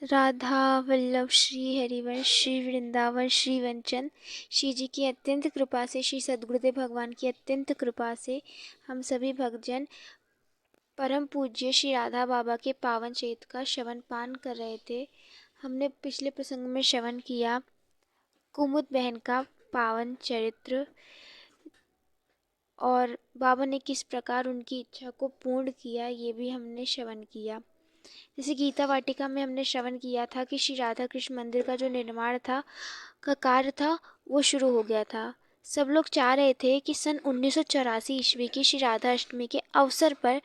राधा वल्लभ श्री हरिवंश श्री वृंदावन श्री वंचन श्री जी की अत्यंत कृपा से, श्री सद्गुरुदेव भगवान की अत्यंत कृपा से हम सभी भक्तजन परम पूज्य श्री राधा बाबा के पावन चरित्र का श्रवण पान कर रहे थे। हमने पिछले प्रसंग में श्रवण किया कुमुद बहन का पावन चरित्र और बाबा ने किस प्रकार उनकी इच्छा को पूर्ण किया, ये भी हमने श्रवण किया। जैसे गीता वाटिका में हमने श्रवण किया था कि श्री राधा कृष्ण मंदिर का जो निर्माण था का कार्य था वो शुरू हो गया था। सब लोग चाह रहे थे कि सन 1984 ईस्वी की श्री राधा अष्टमी के अवसर पर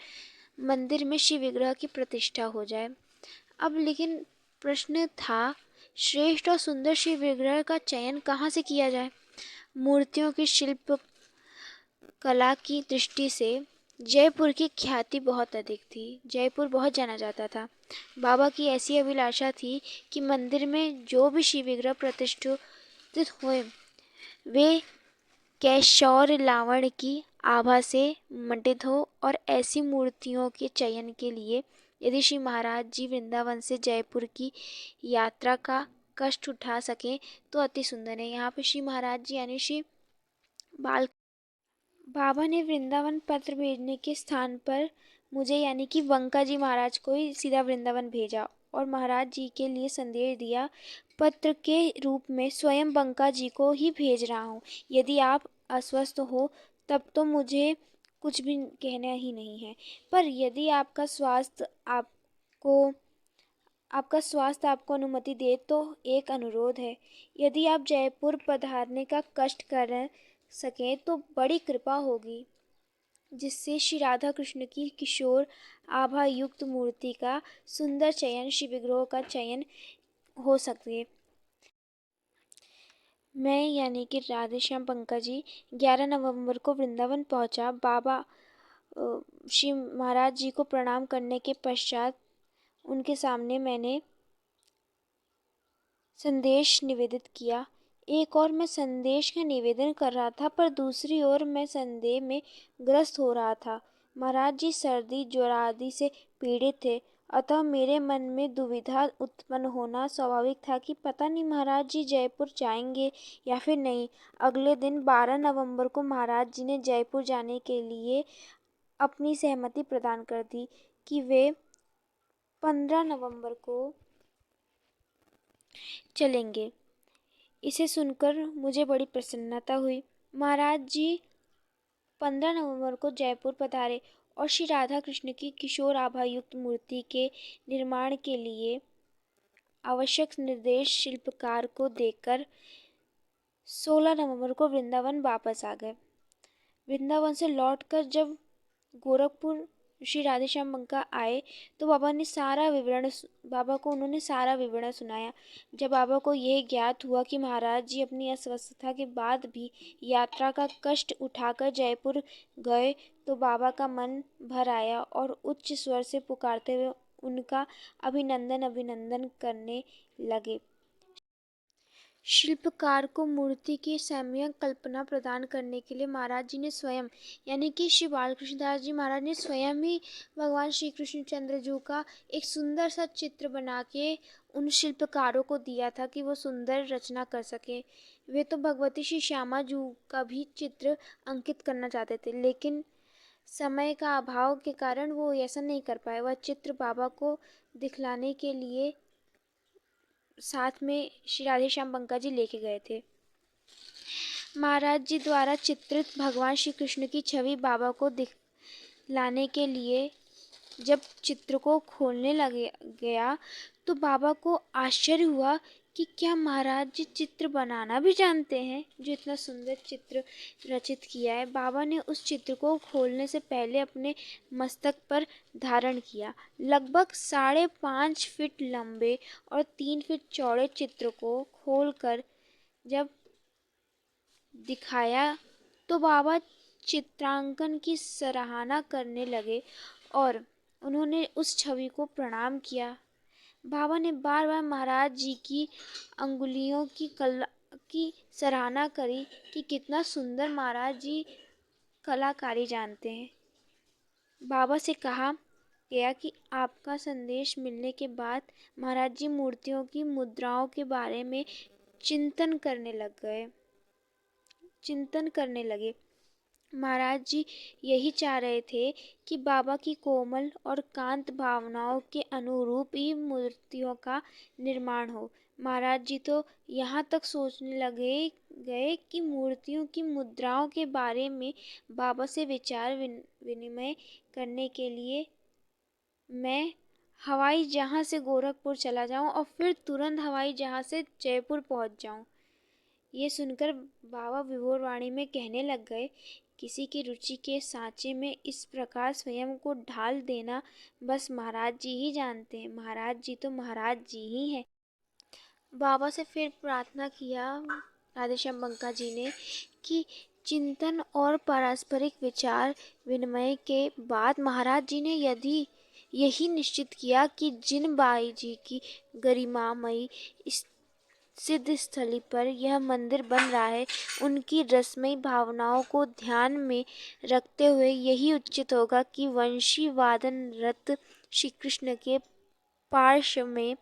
मंदिर में शिव विग्रह की प्रतिष्ठा हो जाए। अब लेकिन प्रश्न था, श्रेष्ठ और सुंदर शिव विग्रह का चयन कहाँ से किया जाए। मूर्तियों की शिल्प कला की दृष्टि से जयपुर की ख्याति बहुत अधिक थी। जयपुर बहुत जाना जाता था। बाबा की ऐसी अभिलाषा थी कि मंदिर में जो भी शिव विग्रह प्रतिष्ठित हुए वे कैशोर लावण्य की आभा से मंडित हो, और ऐसी मूर्तियों के चयन के लिए यदि श्री महाराज जी वृंदावन से जयपुर की यात्रा का कष्ट उठा सकें तो अति सुंदर है। यहाँ पे श्री महाराज जी यानी श्री बाल बाबा ने वृंदावन पत्र भेजने के स्थान पर मुझे यानी कि बंका जी महाराज को ही सीधा वृंदावन भेजा और महाराज जी के लिए संदेश दिया, पत्र के रूप में स्वयं बंका जी को ही भेज रहा हूँ। यदि आप अस्वस्थ हो तब तो मुझे कुछ भी कहना ही नहीं है, पर यदि आपका स्वास्थ्य आपको अनुमति दे तो एक अनुरोध है। यदि आप जयपुर पधारने का कष्ट कर सकें तो बड़ी कृपा होगी, जिससे श्री राधा कृष्ण की किशोर आभा युक्त मूर्ति का सुंदर चयन, श्री विग्रह का चयन हो सके। मैं यानी कि राधेश्याम पंकज जी 11 नवंबर को वृंदावन पहुंचा। बाबा श्री महाराज जी को प्रणाम करने के पश्चात उनके सामने मैंने संदेश निवेदित किया। एक और मैं संदेश का निवेदन कर रहा था, पर दूसरी ओर मैं संदेह में ग्रस्त हो रहा था। महाराज जी सर्दी ज्वर आदि से पीड़ित थे, अतः मेरे मन में दुविधा उत्पन्न होना स्वाभाविक था कि पता नहीं महाराज जी जयपुर जाएंगे या फिर नहीं। अगले दिन 12 नवंबर को महाराज जी ने जयपुर जाने के लिए अपनी सहमति प्रदान कर दी कि वे 15 नवंबर को चलेंगे। इसे सुनकर मुझे बड़ी प्रसन्नता हुई। महाराज जी 15 नवंबर को जयपुर पधारे और श्री राधा कृष्ण की किशोर आभा युक्त मूर्ति के निर्माण के लिए आवश्यक निर्देश शिल्पकार को देकर 16 नवंबर को वृंदावन वापस आ गए। वृंदावन से लौटकर जब गोरखपुर श्री राधेश्याम बंका आए तो बाबा को उन्होंने सारा विवरण सुनाया। जब बाबा को यह ज्ञात हुआ कि महाराज जी अपनी अस्वस्थता के बाद भी यात्रा का कष्ट उठाकर जयपुर गए तो बाबा का मन भर आया और उच्च स्वर से पुकारते हुए उनका अभिनंदन करने लगे। शिल्पकार को मूर्ति की सम्यक कल्पना प्रदान करने के लिए महाराज जी ने स्वयं यानी कि श्री बालकृष्ण दास जी महाराज ने स्वयं ही भगवान श्री कृष्णचंद्र जी का एक सुंदर सा चित्र बना के उन शिल्पकारों को दिया था कि वो सुंदर रचना कर सके। वे तो भगवती श्री श्यामा जी का भी चित्र अंकित करना चाहते थे, लेकिन समय का अभाव के कारण वो ऐसा नहीं कर पाए। वह चित्र बाबा को दिखलाने के लिए साथ में श्री राधेश्याम बंका जी लेके गए थे। महाराज जी द्वारा चित्रित भगवान श्री कृष्ण की छवि बाबा को दिखलाने के लिए जब चित्र को खोलने लगे गया तो बाबा को आश्चर्य हुआ कि क्या महाराज जी चित्र बनाना भी जानते हैं, जो इतना सुंदर चित्र रचित किया है। बाबा ने उस चित्र को खोलने से पहले अपने मस्तक पर धारण किया। लगभग 5.5 फीट लंबे और 3 फीट चौड़े चित्र को खोलकर जब दिखाया तो बाबा चित्रांकन की सराहना करने लगे और उन्होंने उस छवि को प्रणाम किया। बाबा ने बार बार महाराज जी की अंगुलियों की कला की सराहना करी कि कितना सुंदर महाराज जी कलाकारी जानते हैं। बाबा से कहा गया कि आपका संदेश मिलने के बाद महाराज जी मूर्तियों की मुद्राओं के बारे में चिंतन करने लगे। महाराज जी यही चाह रहे थे कि बाबा की कोमल और कांत भावनाओं के अनुरूप ही मूर्तियों का निर्माण हो। महाराज जी तो यहाँ तक सोचने लगे गए कि मूर्तियों की मुद्राओं के बारे में बाबा से विचार विनिमय करने के लिए मैं हवाई जहाज से गोरखपुर चला जाऊं और फिर तुरंत हवाई जहाज से जयपुर पहुंच जाऊं। ये सुनकर बाबा विभोर वाणी में कहने लग गए, किसी की रुचि के सांचे में इस प्रकार स्वयं को ढाल देना बस महाराज जी ही जानते हैं। महाराज जी तो महाराज जी ही हैं। बाबा से फिर प्रार्थना किया राधेश्याम बंका जी ने कि चिंतन और पारस्परिक विचार विनिमय के बाद महाराज जी ने यदि यही निश्चित किया कि जिन बाई जी की गरिमामयी सिद्ध स्थली पर यह मंदिर बन रहा है, उनकी रसमयी भावनाओं को ध्यान में रखते हुए यही उचित होगा कि वंशी वादन रत श्री कृष्ण के पार्श्व में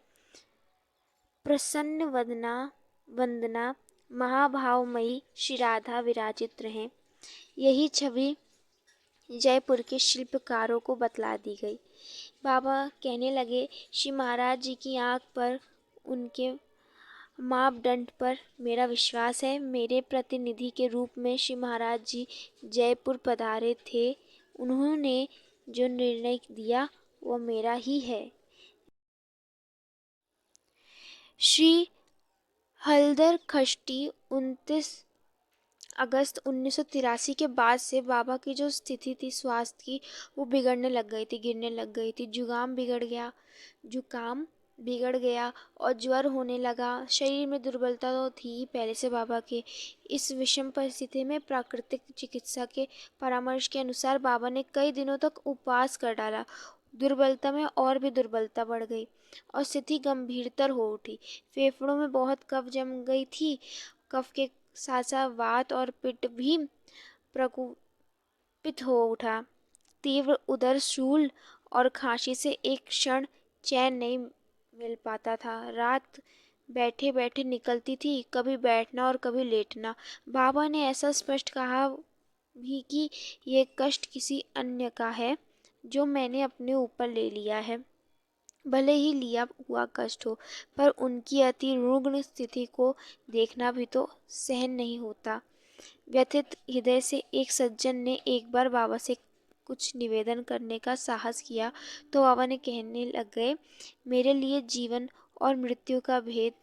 प्रसन्न वंदना महाभावमयी श्री राधा विराजित रहें। यही छवि जयपुर के शिल्पकारों को बतला दी गई। बाबा कहने लगे, श्री महाराज जी की आँख पर, उनके मापदंड पर मेरा विश्वास है। मेरे प्रतिनिधि के रूप में श्री महाराज जी जयपुर पधारे थे। उन्होंने जो निर्णय दिया वो मेरा ही है। श्री हलदर खष्टी 29 अगस्त 1983 के बाद से बाबा की जो स्थिति थी स्वास्थ्य की, वो बिगड़ने लग गई थी, गिरने लग गई थी। जुकाम बिगड़ गया और ज्वर होने लगा। शरीर में दुर्बलता तो थी ही पहले से बाबा के। इस विषम परिस्थिति में प्राकृतिक चिकित्सा के परामर्श के अनुसार बाबा ने कई दिनों तक उपवास कर डाला। दुर्बलता में और भी दुर्बलता बढ़ गई और स्थिति गंभीरतर हो उठी। फेफड़ों में बहुत कफ जम गई थी। कफ के साथ साथ वात और पित्त भी प्रकोपित हो उठा। तीव्र उदर शूल और खांसी से एक क्षण चैन नहीं मिल पाता था। रात बैठे बैठे निकलती थी, कभी बैठना और कभी लेटना। बाबा ने ऐसा स्पष्ट कहा भी कि ये कष्ट किसी अन्य का है जो मैंने अपने ऊपर ले लिया है। भले ही लिया हुआ कष्ट हो, पर उनकी अति रुग्ण स्थिति को देखना भी तो सहन नहीं होता। व्यथित हृदय से एक सज्जन ने एक बार बाबा से कुछ निवेदन करने का साहस किया तो बाबा ने कहने लग गए, मेरे लिए जीवन और मृत्यु का भेद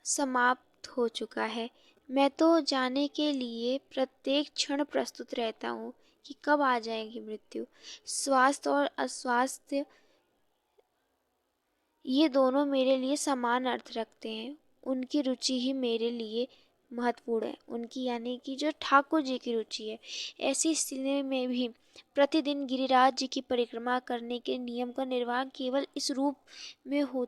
समाप्त हो चुका है। मैं तो जाने के लिए प्रत्येक क्षण प्रस्तुत रहता हूँ कि कब आ जाएगी मृत्यु। स्वास्थ्य और अस्वास्थ्य ये दोनों मेरे लिए समान अर्थ रखते हैं। उनकी रुचि ही मेरे लिए महत्वपूर्ण है। उनकी यानी कि जो ठाकुर जी की रुचि है। ऐसी स्थिति में भी प्रतिदिन गिरिराज जी की परिक्रमा करने के नियम का निर्वाह केवल इस रूप में हो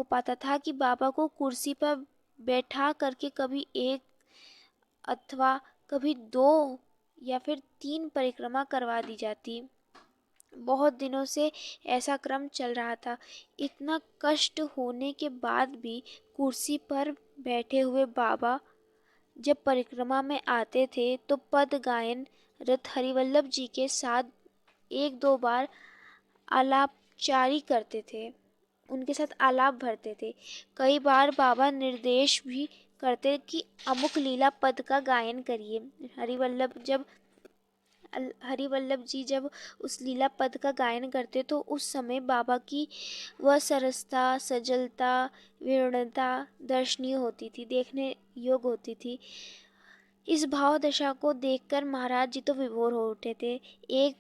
पाता था कि बाबा को कुर्सी पर बैठा करके कभी एक अथवा कभी 2 या फिर 3 परिक्रमा करवा दी जाती। बहुत दिनों से ऐसा क्रम चल रहा था। इतना कष्ट होने के बाद भी कुर्सी पर बैठे हुए बाबा जब परिक्रमा में आते थे तो पद गायन रत हरिवल्लभ जी के साथ 1-2 बार आलापचारी करते थे, उनके साथ आलाप भरते थे। कई बार बाबा निर्देश भी करते कि अमुक लीला पद का गायन करिए। हरिवल्लभ जी जब उस लीला पद का गायन करते तो उस समय बाबा की वह सरसता, सजलता, विनम्रता दर्शनीय होती थी, देखने योग्य होती थी। इस भाव दशा को देखकर महाराज जी तो विभोर हो उठे थे। एक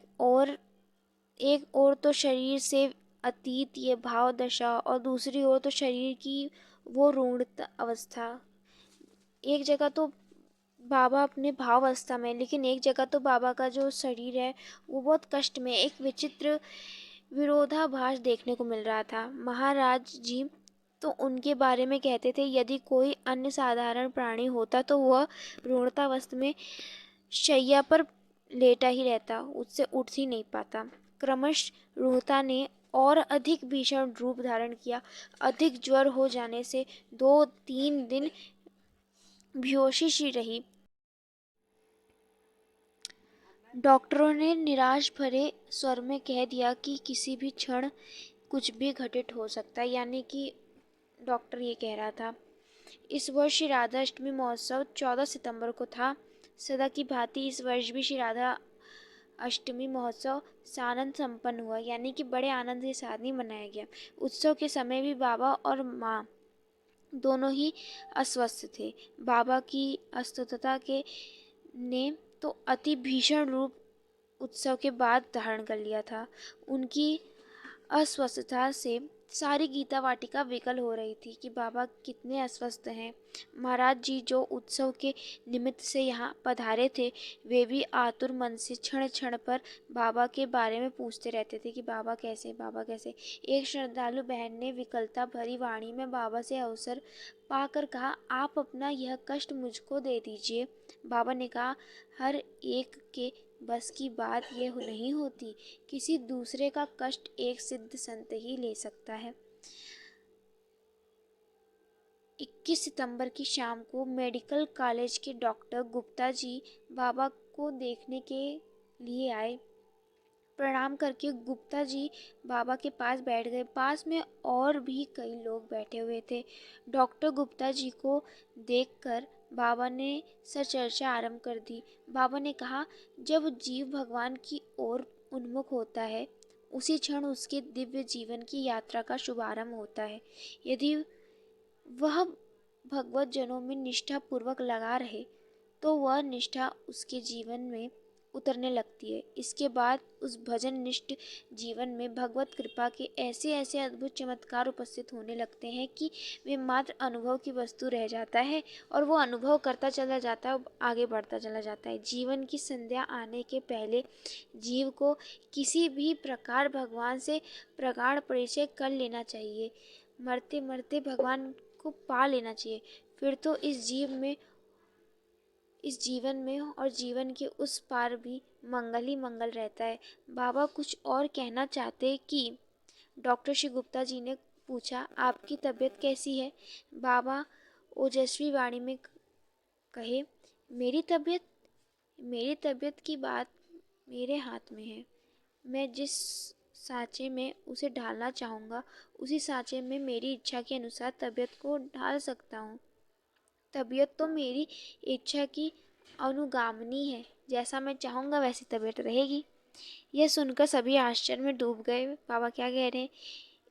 ओर तो शरीर से अतीत ये भाव दशा और दूसरी ओर तो शरीर की वो रूढ़ अवस्था। एक जगह तो बाबा अपने भाव अवस्था में, लेकिन एक जगह तो बाबा का जो शरीर है वो बहुत कष्ट में, एक विचित्र विरोधाभास देखने को मिल रहा था। महाराज जी तो उनके बारे में कहते थे, यदि कोई अन्य साधारण प्राणी होता तो वह रूढ़तावस्था में शैया पर लेटा ही रहता, उससे उठ ही नहीं पाता। क्रमश रोहता ने और अधिक भीषण रूप धारण किया। अधिक ज्वर हो जाने से 2-3 दिन बेहोशी सी रही। डॉक्टरों ने निराश भरे स्वर में कह दिया कि किसी भी क्षण कुछ भी घटित हो सकता है, यानी कि डॉक्टर ये कह रहा था। इस वर्ष श्री राधा अष्टमी महोत्सव 14 सितंबर को था। सदा की भांति इस वर्ष भी श्री राधा अष्टमी महोत्सव सानंद संपन्न हुआ, यानी कि बड़े आनंद के साथ ही मनाया गया। उत्सव के समय भी बाबा और माँ दोनों ही अस्वस्थ थे। बाबा की अस्वस्थता के ने तो अति भीषण रूप उत्सव के बाद धारण कर लिया था। उनकी अस्वस्थता से सारी गीता वाटिका विकल हो रही थी कि बाबा कितने अस्वस्थ हैं। महाराज जी जो उत्सव के निमित्त से यहाँ पधारे थे, वे भी आतुर मन से क्षण क्षण पर बाबा के बारे में पूछते रहते थे कि बाबा कैसे, बाबा कैसे। एक श्रद्धालु बहन ने विकलता भरी वाणी में बाबा से अवसर पाकर कहा, आप अपना यह कष्ट मुझको दे दीजिए। बाबा ने कहा, हर एक के बस की बात यह नहीं होती। किसी दूसरे का कष्ट एक सिद्ध संत ही ले सकता है। 21 सितंबर की शाम को मेडिकल कॉलेज के डॉक्टर गुप्ता जी बाबा को देखने के लिए आए। प्रणाम करके गुप्ता जी बाबा के पास बैठ गए। पास में और भी कई लोग बैठे हुए थे। डॉक्टर गुप्ता जी को देखकर बाबा ने सरचर्चा आरंभ कर दी। बाबा ने कहा, जब जीव भगवान की ओर उन्मुख होता है, उसी क्षण उसके दिव्य जीवन की यात्रा का शुभारंभ होता है। यदि वह भगवत जनों में निष्ठा पूर्वक लगा रहे, तो वह निष्ठा उसके जीवन में उतरने लगती है। इसके बाद उस भजन निष्ठ जीवन में भगवत कृपा के ऐसे ऐसे अद्भुत चमत्कार उपस्थित होने लगते हैं कि वे मात्र अनुभव की वस्तु रह जाता है और वो अनुभव करता चला जाता है, आगे बढ़ता चला जाता है। जीवन की संध्या आने के पहले जीव को किसी भी प्रकार भगवान से प्रगाढ़ परिचय कर लेना चाहिए। मरते मरते भगवान को पा लेना चाहिए, फिर तो इस जीवन में और जीवन के उस पार भी मंगल ही मंगल रहता है। बाबा कुछ और कहना चाहते कि डॉक्टर श्री गुप्ता जी ने पूछा, आपकी तबीयत कैसी है? बाबा ओजस्वी वाणी में कहे, मेरी तबीयत की बात मेरे हाथ में है। मैं जिस सांचे में उसे ढालना चाहूँगा, उसी सांचे में मेरी इच्छा के अनुसार तबीयत को ढाल सकता हूँ। तबीयत तो मेरी इच्छा की अनुगामिनी है, जैसा मैं चाहूँगा वैसी तबीयत रहेगी। यह सुनकर सभी आश्चर्य में डूब गए। बाबा क्या कह रहे हैं?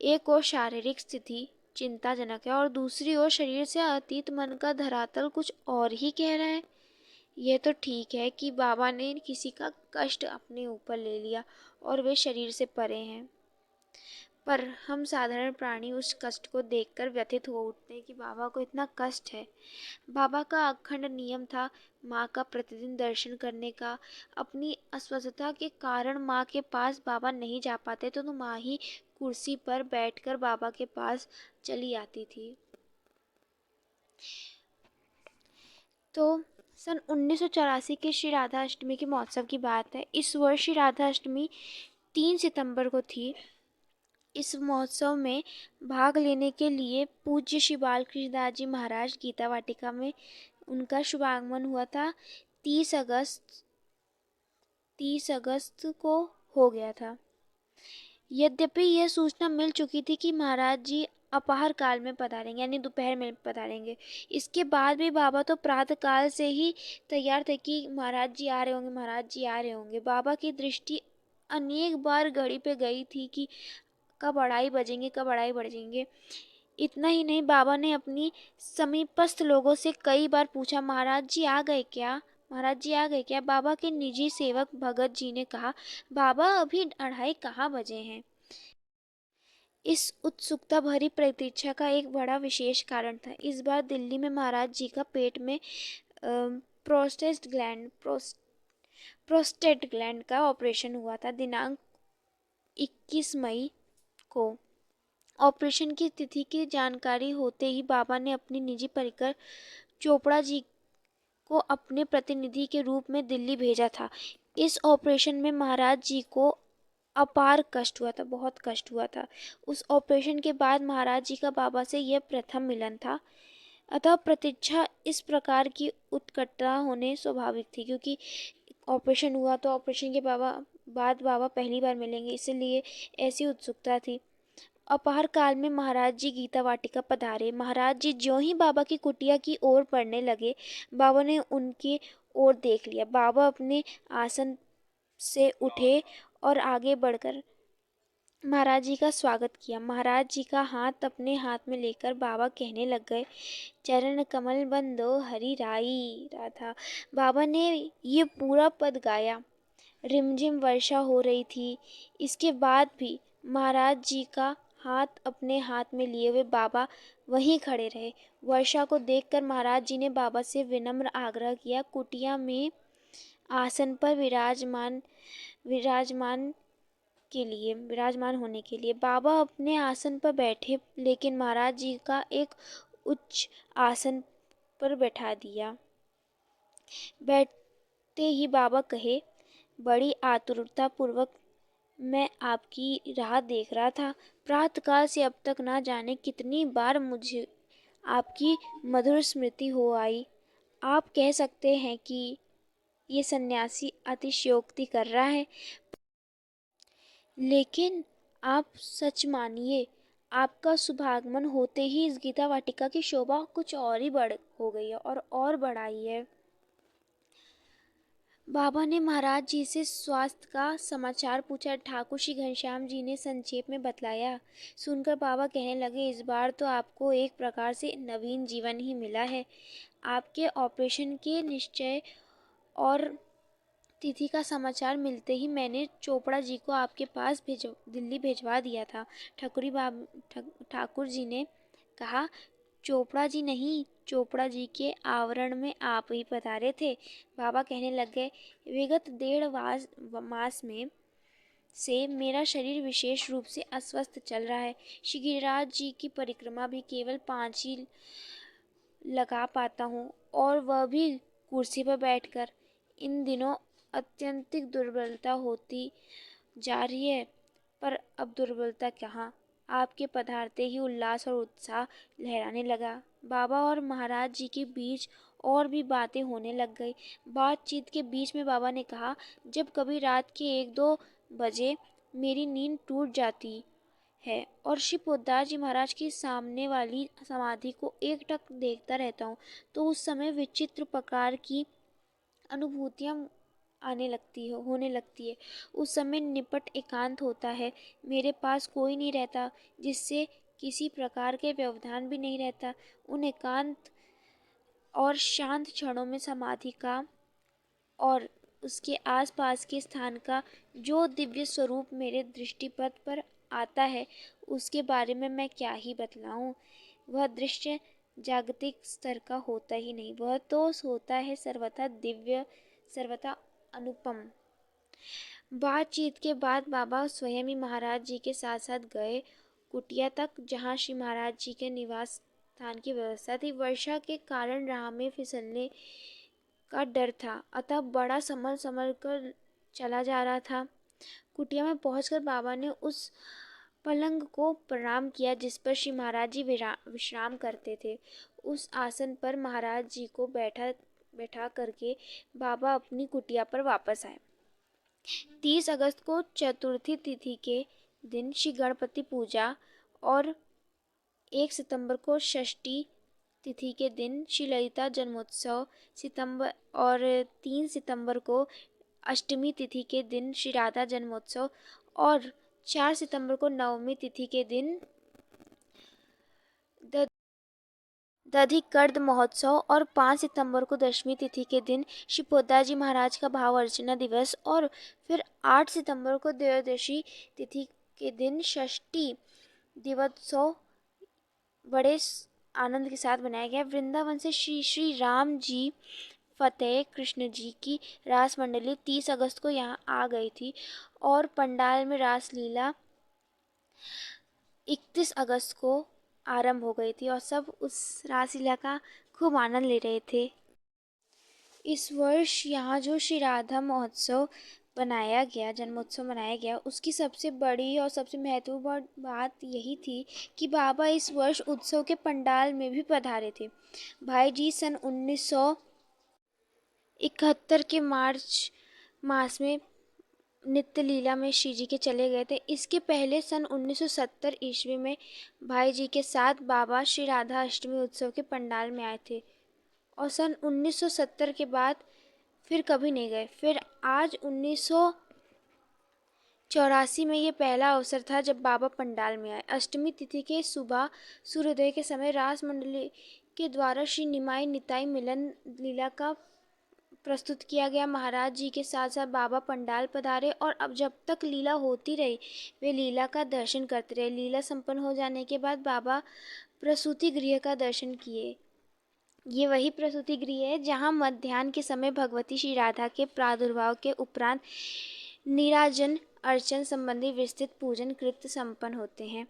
एक और शारीरिक स्थिति चिंताजनक है और दूसरी ओर शरीर से अतीत मन का धरातल कुछ और ही कह रहा है। यह तो ठीक है कि बाबा ने किसी का कष्ट अपने ऊपर ले लिया और वे शरीर से परे हैं, पर हम साधारण प्राणी उस कष्ट को देखकर व्यथित हो उठते हैं कि बाबा को इतना कष्ट है। बाबा का अखंड नियम था माँ का प्रतिदिन दर्शन करने का। अपनी अस्वस्थता के कारण माँ के पास बाबा नहीं जा पाते तो माँ ही कुर्सी पर बैठकर बाबा के पास चली आती थी। तो सन 1984 के श्री राधा अष्टमी के महोत्सव की बात है। इस वर्ष श्री राधा अष्टमी 3 सितंबर को थी। इस महोत्सव में भाग लेने के लिए पूज्य श्री बालकृष्ण दास जी महाराज गीता वाटिका में उनका शुभागमन हुआ था। 30 अगस्त को हो गया था। यद्यपि यह सूचना मिल चुकी थी कि महाराज जी अपहार काल में पधारेंगे, यानी दोपहर में पधारेंगे। इसके बाद भी बाबा तो प्रातः काल से ही तैयार थे कि महाराज जी आ रहे होंगे, महाराज जी आ रहे होंगे। बाबा की दृष्टि अनेक बार घड़ी पे गई थी कि कब अढ़ाई बजेंगे। इतना ही नहीं, बाबा ने अपनी समीपस्थ लोगों से कई बार पूछा, महाराज जी आ गए क्या? महाराज जी आ गए क्या? बाबा के निजी सेवक भगत जी ने कहा, बाबा अभी अढ़ाई कहाँ बजे हैं। इस उत्सुकता भरी प्रतीक्षा का एक बड़ा विशेष कारण था। इस बार दिल्ली में महाराज जी का पेट में प्रोस्टेट ग्लैंड का ऑपरेशन हुआ था। दिनांक 21 मई को ऑपरेशन की तिथि की जानकारी होते ही बाबा ने अपनी निजी परिकर चोपड़ा जी को अपने प्रतिनिधि के रूप में दिल्ली भेजा था। इस ऑपरेशन में महाराज जी को अपार कष्ट हुआ था, बहुत कष्ट हुआ था। उस ऑपरेशन के बाद महाराज जी का बाबा से यह प्रथम मिलन था। अतः प्रतीक्षा इस प्रकार की उत्कटता होने स्वाभाविक थी, क्योंकि ऑपरेशन हुआ तो ऑपरेशन के बाद बाबा पहली बार मिलेंगे, इसलिए ऐसी उत्सुकता थी। अपहार काल में महाराज जी गीता वाटिका पधारे। महाराज जी ज्यों ही बाबा की कुटिया की ओर बढ़ने लगे, बाबा ने उनकी ओर देख लिया। बाबा अपने आसन से उठे और आगे बढ़कर महाराज जी का स्वागत किया। महाराज जी का हाथ अपने हाथ में लेकर बाबा कहने लग गए, चरण कमल बंदो हरि राई राधा। बाबा ने ये पूरा पद गाया। रिमझिम वर्षा हो रही थी। इसके बाद भी महाराज जी का हाथ अपने हाथ में लिए हुए बाबा वहीं खड़े रहे। वर्षा को देखकर महाराज जी ने बाबा से विनम्र आग्रह किया, कुटिया में आसन पर विराजमान विराजमान होने के लिए। बाबा अपने आसन पर बैठे, लेकिन महाराज जी का एक उच्च आसन पर बैठा दिया। बैठते ही बाबा कहे, बड़ी आतुरता पूर्वक मैं आपकी राह देख रहा था। प्रातःकाल से अब तक ना जाने कितनी बार मुझे आपकी मधुर स्मृति हो आई। आप कह सकते हैं कि ये सन्यासी अतिशयोक्ति कर रहा है, लेकिन आप सच मानिए, आपका शुभागमन होते ही इस गीता वाटिका की शोभा कुछ और ही बढ़ हो गई है और बढ़ाई है। बाबा ने महाराज जी से स्वास्थ्य का समाचार पूछा। ठाकुर श्री घनश्याम जी ने संक्षेप में बतलाया। सुनकर बाबा कहने लगे, इस बार तो आपको एक प्रकार से नवीन जीवन ही मिला है। आपके ऑपरेशन के निश्चय और तिथि का समाचार मिलते ही मैंने चोपड़ा जी को आपके पास दिल्ली भेजवा दिया था। ठाकुर जी ने कहा, चोपड़ा जी नहीं, चोपड़ा जी के आवरण में आप ही पधारे थे। बाबा कहने लग गए, विगत 1.5 मास में से मेरा शरीर विशेष रूप से अस्वस्थ चल रहा है। श्री गिरिराज जी की परिक्रमा भी केवल 5 ही लगा पाता हूँ, और वह भी कुर्सी पर बैठकर। इन दिनों अत्यंतिक दुर्बलता होती जा रही है, पर अब दुर्बलता कहाँ, आपके पधारते ही उल्लास और उत्साह लहराने लगा। बाबा और महाराज जी के बीच और भी बातें होने लग गई। बातचीत के बीच में बाबा ने कहा, जब कभी रात के 1-2 बजे मेरी नींद टूट जाती है और श्री पोद्दार जी महाराज की सामने वाली समाधि को एकटक देखता रहता हूँ, तो उस समय विचित्र प्रकार की अनुभूतियाँ होने लगती है। उस समय निपट एकांत होता है। मेरे पास कोई नहीं रहता, जिससे किसी प्रकार के व्यवधान भी नहीं रहता। उन एकांत और शांत क्षणों में समाधि का और उसके आसपास के स्थान का जो दिव्य स्वरूप मेरे दृष्टिपथ पर आता है, उसके बारे में मैं क्या ही बतलाऊं। वह दृश्य जागतिक स्तर का होता ही नहीं, वह तो होता है सर्वथा दिव्य, सर्वथा अनुपम। बातचीत के बाद बाबा स्वयं ही महाराज जी के साथ साथ गए कुटिया तक, जहाँ श्री महाराज जी के निवास स्थान की व्यवस्था थी। वर्षा के कारण राह में फिसलने का डर था, अतः बड़ा संभल संभल कर चला जा रहा था। कुटिया में पहुंचकर बाबा ने उस पलंग को प्रणाम किया जिस पर श्री महाराज जी विश्राम करते थे। उस आसन पर महाराज जी को बैठा करके बाबा अपनी कुटिया पर वापस आए। 30 अगस्त को चतुर्थी तिथि के दिन श्री गणपति पूजा और 1 सितंबर को षष्ठी तिथि के दिन श्री ललिता जन्मोत्सव, सितंबर और 3 सितंबर को अष्टमी तिथि के दिन श्री राधा जन्मोत्सव और 4 सितंबर को नवमी तिथि के दिन दधिकर्द महोत्सव और 5 सितंबर को दशमी तिथि के दिन श्री पोद्दार जी महाराज का भाव अर्चना दिवस और फिर 8 सितंबर को त्रयोदशी तिथि के दिन षष्ठी दिवसोत्सव बड़े आनंद के साथ मनाया गया। वृंदावन से श्री श्री राम जी फतेह कृष्ण जी की रास मंडली 30 अगस्त को यहाँ आ गई थी और पंडाल में रासलीला 31 अगस्त को आरंभ हो गई थी और सब उस रासलीला का खूब आनंद ले रहे थे। इस वर्ष यहाँ जो श्री राधा महोत्सव बनाया गया, जन्मोत्सव मनाया गया, उसकी सबसे बड़ी और सबसे महत्वपूर्ण बात यही थी कि बाबा इस वर्ष उत्सव के पंडाल में भी पधारे थे। भाई जी सन 1971 के मार्च मास में नित्य लीला में श्री जी के चले गए थे। इसके पहले सन 1970 ईस्वी में भाई जी के साथ बाबा श्री राधा अष्टमी उत्सव के पंडाल में आए थे और सन 1970 के बाद फिर कभी नहीं गए। फिर आज 1984 में ये पहला अवसर था जब बाबा पंडाल में आए। अष्टमी तिथि के सुबह सूर्योदय के समय रास मंडली के द्वारा श्री निमाई निताई मिलन लीला का प्रस्तुत किया गया। महाराज जी के साथ साथ बाबा पंडाल पधारे और अब जब तक लीला होती रही वे लीला का दर्शन करते रहे। लीला संपन्न हो जाने के बाद बाबा प्रसूति गृह का दर्शन किए। ये वही प्रसूति गृह है जहाँ मध्याह्न के समय भगवती श्री राधा के प्रादुर्भाव के उपरांत नीराजन अर्चन संबंधी विस्तृत पूजन कृत्य संपन्न होते हैं।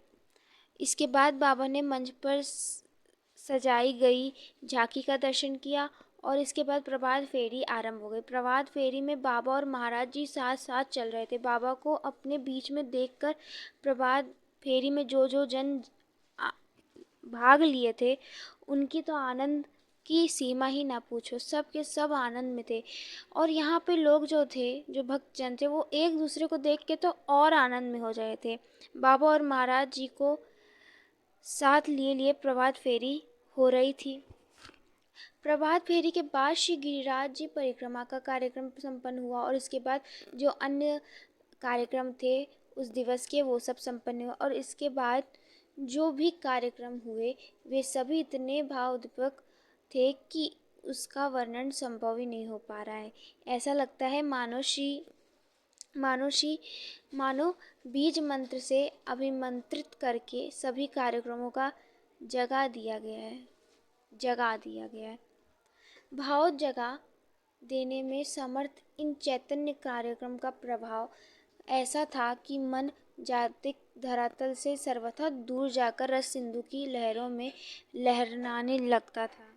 इसके बाद बाबा ने मंच पर सजाई गई झांकी का दर्शन किया और इसके बाद प्रभात फेरी आरंभ हो गई। प्रभात फेरी में बाबा और महाराज जी साथ साथ चल रहे थे। बाबा को अपने बीच में देखकर प्रभात फेरी में जो जो जन भाग लिए थे उनकी तो आनंद की सीमा ही ना पूछो। सब के सब आनंद में थे और यहाँ पे लोग जो थे, जो भक्तजन थे, वो एक दूसरे को देख के तो और आनंद में हो रहे थे। बाबा और महाराज जी को साथ लिए लिए प्रभात फेरी हो रही थी। प्रभात फेरी के बाद श्री गिरिराज जी परिक्रमा का कार्यक्रम संपन्न हुआ और इसके बाद जो अन्य कार्यक्रम थे उस दिवस के वो सब संपन्न हुआ और इसके बाद जो भी कार्यक्रम हुए वे सभी इतने भावोद्दीपक थे कि उसका वर्णन संभव ही नहीं हो पा रहा है। ऐसा लगता है मानो बीज मंत्र से अभिमंत्रित करके सभी कार्यक्रमों का जगा दिया गया है। भाव जगा देने में समर्थ इन चैतन्य कार्यक्रम का प्रभाव ऐसा था कि मन जागतिक धरातल से सर्वथा दूर जाकर रस सिंधु की लहरों में लहराने लगता था।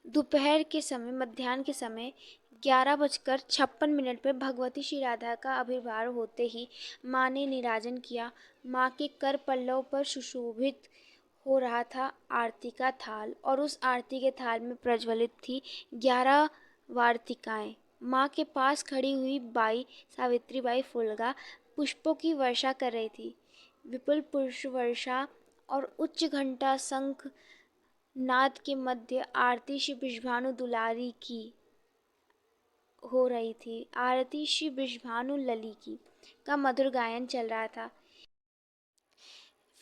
दोपहर के समय, मध्याह्न के समय 11:56 पर भगवती श्री राधा का आविर्भाव होते ही माँ ने नीराजन किया। माँ के कर पल्लव पर सुशोभित हो रहा था आरती का थाल और उस आरती के थाल में प्रज्वलित थी 11 वार्तिकाएं। माँ के पास खड़ी हुई बाई सावित्रीबाई फुलगा पुष्पों की वर्षा कर रही थी। विपुल पुष्प वर्षा और उच्च घंटा शंख नाद के मध्य आरती श्री बृषभानु दुलारी की हो रही थी। आरती श्री बृषभानु लली की का मधुर गायन चल रहा था।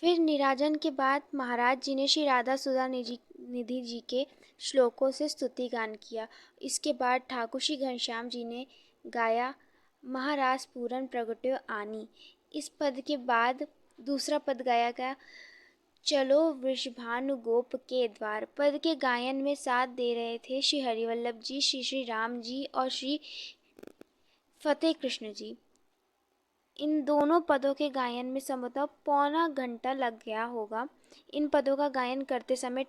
फिर निराजन के बाद महाराज जी ने श्री राधा सुधा निधि जी के श्लोकों से स्तुति गान किया। इसके बाद ठाकुर श्री घनश्याम जी ने गाया महाराज पूरन प्रगट्यो आनी। इस पद के बाद दूसरा पद गाया गया चलो वृषभानु गोप के द्वार। पद के गायन में साथ दे रहे थे श्री हरिवल्लभ जी, श्री राम जी और श्री फतेह कृष्ण जी। इन दोनों पदों के गायन में संभवतः पौना घंटा लग गया होगा। इन पदों का गायन करते समय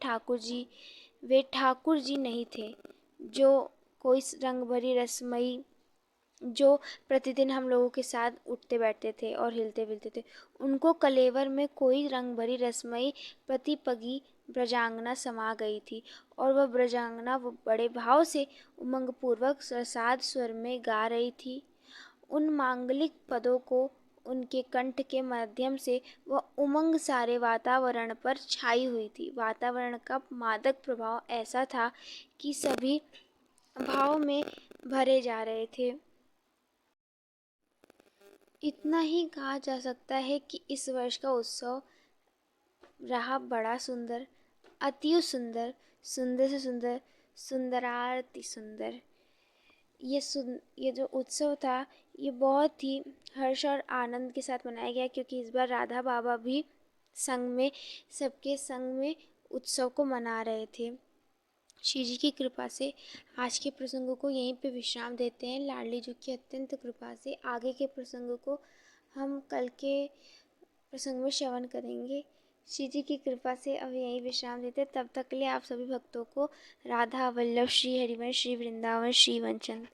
वे ठाकुर जी नहीं थे जो कोई रंग भरी रसमयी, जो प्रतिदिन हम लोगों के साथ उठते बैठते थे और हिलते मिलते थे। उनको कलेवर में कोई रंग भरी रसमयी प्रतिपगी ब्रजांगना समा गई थी और वह ब्रजांगना वो बड़े भाव से उमंगपूर्वक प्रसाद स्वर में गा रही थी। उन मांगलिक पदों को उनके कंठ के माध्यम से वह उमंग सारे वातावरण पर छाई हुई थी। वातावरण का मादक प्रभाव ऐसा था कि सभी भाव में भरे जा रहे थे। इतना ही कहा जा सकता है कि इस वर्ष का उत्सव रहा बड़ा सुंदर, अति सुंदर, सुंदर से सुंदर, सुंदराति सुंदर। ये जो उत्सव था ये बहुत ही हर्ष और आनंद के साथ मनाया गया क्योंकि इस बार राधा बाबा भी सबके संग में उत्सव को मना रहे थे। श्री जी की कृपा से आज के प्रसंगों को यहीं पे विश्राम देते हैं। लाडली जी की अत्यंत कृपा से आगे के प्रसंगों को हम कल के प्रसंग में श्रवण करेंगे। श्री जी की कृपा से अब यहीं विश्राम देते हैं। तब तक के लिए आप सभी भक्तों को राधा वल्लभ श्री हरिवंश श्री वृंदावन श्री वंचन